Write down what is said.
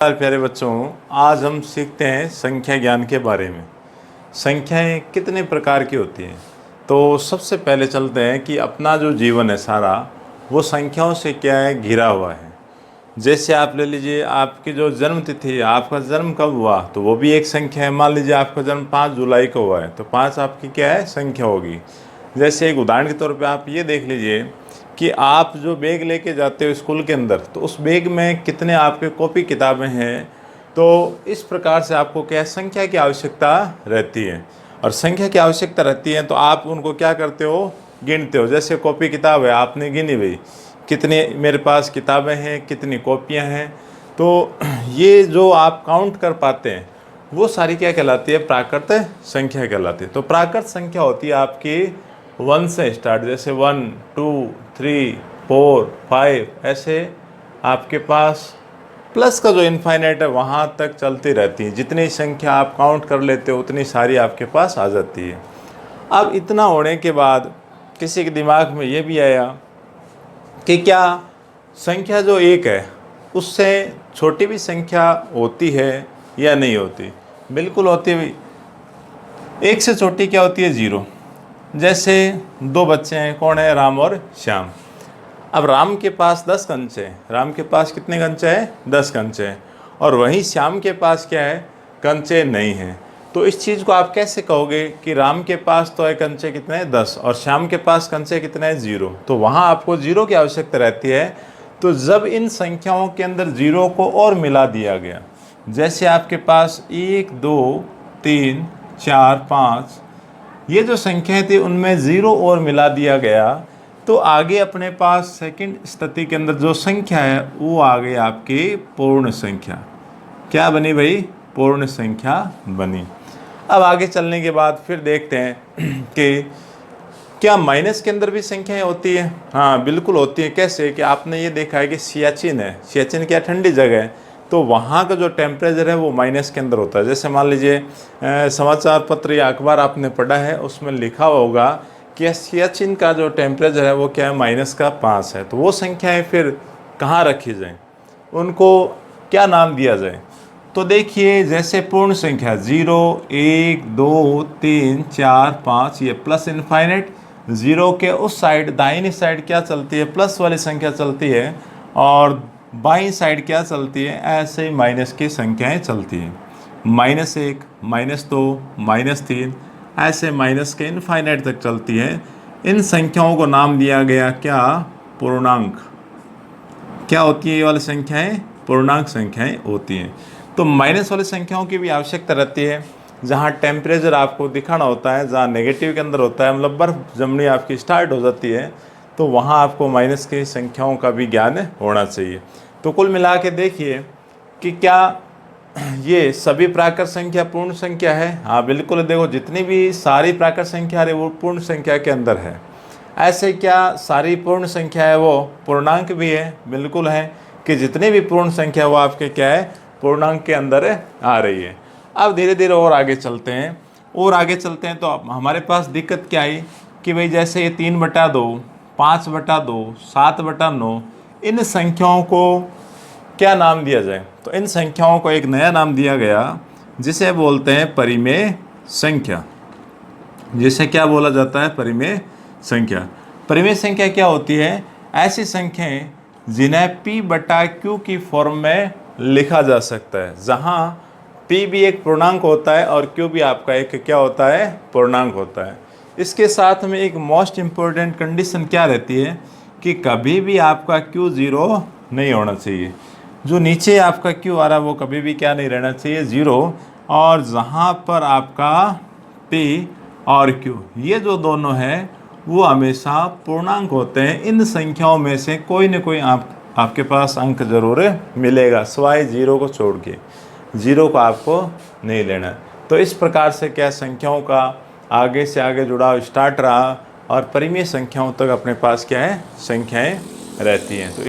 प्यारे बच्चों, आज हम सीखते हैं संख्या ज्ञान के बारे में। संख्याएं कितने प्रकार की होती हैं। तो सबसे पहले चलते हैं कि अपना जो जीवन है सारा वो संख्याओं से क्या है, घिरा हुआ है। जैसे आप ले लीजिए, आपकी जो जन्म तिथि है, आपका जन्म कब हुआ तो वो भी एक संख्या है। मान लीजिए आपका जन्म 5 जुलाई को हुआ है तो 5 आपकी क्या है, संख्या होगी। जैसे एक उदाहरण के तौर पे आप ये देख लीजिए कि आप जो बैग लेके जाते हो स्कूल के अंदर, तो उस बैग में कितने आपके कॉपी किताबें हैं। तो इस प्रकार से आपको क्या है, संख्या की आवश्यकता रहती है। और संख्या की आवश्यकता रहती है तो आप उनको क्या करते हो, गिनते हो। जैसे कॉपी किताब है, आपने गिनी भाई कितनी मेरे पास किताबें हैं, कितनी कॉपियाँ हैं। तो ये जो आप काउंट कर पाते हैं वो सारी क्या कहलाती है, प्राकृत संख्या कहलाती है। तो प्राकृत संख्या होती है आपकी 1 से स्टार्ट, जैसे 1 2 3 4 5 ऐसे आपके पास प्लस का जो इनफाइनाइट है वहाँ तक चलती रहती है। जितनी संख्या आप काउंट कर लेते हो उतनी सारी आपके पास आ जाती है। अब इतना होने के बाद किसी के दिमाग में ये भी आया कि क्या संख्या जो एक है उससे छोटी भी संख्या होती है या नहीं होती। बिल्कुल होती है। एक से छोटी क्या होती है, 0। जैसे 2 बच्चे हैं, कौन है, राम और श्याम। अब राम के पास 10 कंचे हैं। राम के पास कितने कंचे हैं, 10 कंचे हैं। और वहीं श्याम के पास क्या है, कंचे नहीं हैं। तो इस चीज़ को आप कैसे कहोगे कि राम के पास तो है कंचे कितने हैं, 10, और श्याम के पास कंचे कितने हैं, 0। तो वहाँ आपको 0 की आवश्यकता रहती है। तो जब इन संख्याओं के अंदर 0 को और मिला दिया गया, जैसे आपके पास 1 2 3 4 5 ये जो संख्याएं थी उनमें 0 और मिला दिया गया, तो आगे अपने पास सेकंड स्थिति के अंदर जो संख्या है वो आ गई आपकी पूर्ण संख्या। क्या बनी भाई, पूर्ण संख्या बनी। अब आगे चलने के बाद फिर देखते हैं कि क्या माइनस के अंदर भी संख्याएं होती है। हाँ बिल्कुल होती है। कैसे कि आपने ये देखा है कि सियाचिन है, सियाचिन क्या ठंडी जगह है, तो वहाँ का जो टेम्परेचर है वो माइनस के अंदर होता है। जैसे मान लीजिए समाचार पत्र या अखबार आपने पढ़ा है, उसमें लिखा होगा कि सियाचिन का जो टेम्परेचर है वो क्या है, -5 है। तो वो संख्याएं फिर कहाँ रखी जाएं, उनको क्या नाम दिया जाए। तो देखिए जैसे पूर्ण संख्या 0 1 2 3 4 5 ये प्लस इनफाइनाइट, 0 के उस साइड दाहिनी साइड क्या चलती है, प्लस वाली संख्या चलती है, और बाईं साइड क्या चलती है, ऐसे ही माइनस की संख्याएं चलती हैं। -1 -2 -3 ऐसे माइनस के इनफाइनाइट तक चलती है। इन संख्याओं को नाम दिया गया क्या, पूर्णांक। क्या होती है ये वाली संख्याएं, पूर्णांक संख्याएं होती हैं। तो माइनस वाली संख्याओं की भी आवश्यकता रहती है। जहाँ टेम्परेचर आपको दिखाना होता है, जहाँ नेगेटिव के अंदर होता है, मतलब बर्फ जमनी आपकी स्टार्ट हो जाती है, तो वहाँ आपको माइनस की संख्याओं का भी ज्ञान होना चाहिए। तो कुल मिला के देखिए कि क्या ये सभी प्राकृत संख्या पूर्ण संख्या है। हाँ बिल्कुल, देखो जितनी भी सारी प्राकृत संख्या है वो पूर्ण संख्या के अंदर है। ऐसे क्या सारी पूर्ण संख्या है वो पूर्णांक भी है। बिल्कुल है कि जितनी भी पूर्ण संख्या वो आपके क्या है, पूर्णांक के अंदर आ रही है। अब धीरे धीरे और आगे चलते हैं, तो अब हमारे पास दिक्कत क्या आई कि भाई जैसे ये 3/2 5/2 7/9 इन संख्याओं को क्या नाम दिया जाए। तो इन संख्याओं को एक नया नाम दिया गया जिसे बोलते हैं परिमेय संख्या। जिसे क्या बोला जाता है, परिमेय संख्या। परिमेय संख्या क्या होती है, ऐसी संख्याएं जिन्हें P/Q की फॉर्म में लिखा जा सकता है, जहां P भी एक पूर्णांक होता है और Q भी आपका एक क्या होता है, पूर्णांक होता है। इसके साथ में एक मोस्ट इम्पोर्टेंट कंडीशन क्या रहती है कि कभी भी आपका Q 0 नहीं होना चाहिए। जो नीचे आपका Q आ रहा है वो कभी भी क्या नहीं रहना चाहिए, 0। और जहाँ पर आपका P और Q ये जो दोनों हैं वो हमेशा पूर्णांक होते हैं। इन संख्याओं में से कोई न कोई आपके पास अंक जरूर मिलेगा, सिवाय 0 को छोड़ के। 0 को आपको नहीं लेना। तो इस प्रकार से क्या संख्याओं का आगे से आगे जुड़ाव स्टार्ट रहा, और परिमेय संख्याओं तक अपने पास क्या है, संख्याएं रहती हैं। तो